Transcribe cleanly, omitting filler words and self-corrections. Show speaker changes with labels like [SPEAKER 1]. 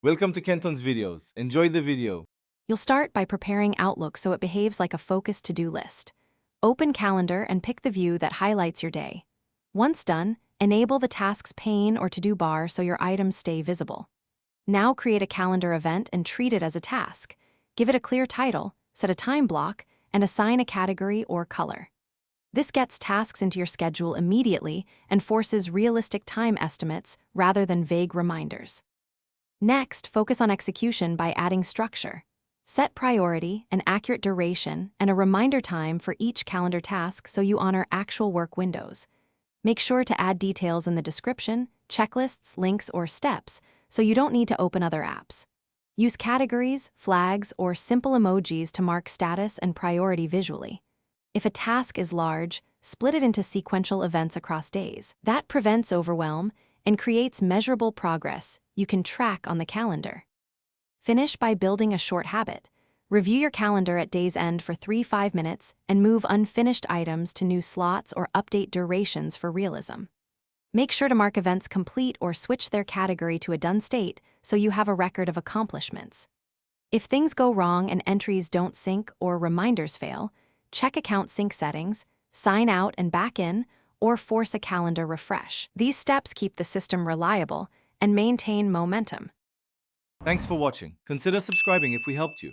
[SPEAKER 1] Welcome to Kenton's videos. Enjoy the video.
[SPEAKER 2] You'll start by preparing Outlook so it behaves like a focused to-do list. Open Calendar and pick the view that highlights your day. Once done, enable the tasks pane or to-do bar so your items stay visible. Now create a calendar event and treat it as a task. Give it a clear title, set a time block, and assign a category or color. This gets tasks into your schedule immediately and forces realistic time estimates rather than vague reminders. Next, focus on execution by adding structure. Set priority, an accurate duration, and a reminder time for each calendar task so you honor actual work windows. Make sure to add details in the description, checklists, links, or steps so you don't need to open other apps. Use categories, flags, or simple emojis to mark status and priority visually. If a task is large, split it into sequential events across days. That prevents overwhelm and creates measurable progress you can track on the calendar. Finish by building a short habit. Review your calendar at day's end for 3-5 minutes and move unfinished items to new slots or update durations for realism. Make sure to mark events complete or switch their category to a done state so you have a record of accomplishments. If things go wrong and entries don't sync or reminders fail, check account sync settings, sign out and back in, or force a calendar refresh. These steps keep the system reliable and maintain momentum.
[SPEAKER 1] Thanks for watching. Consider subscribing if we helped you.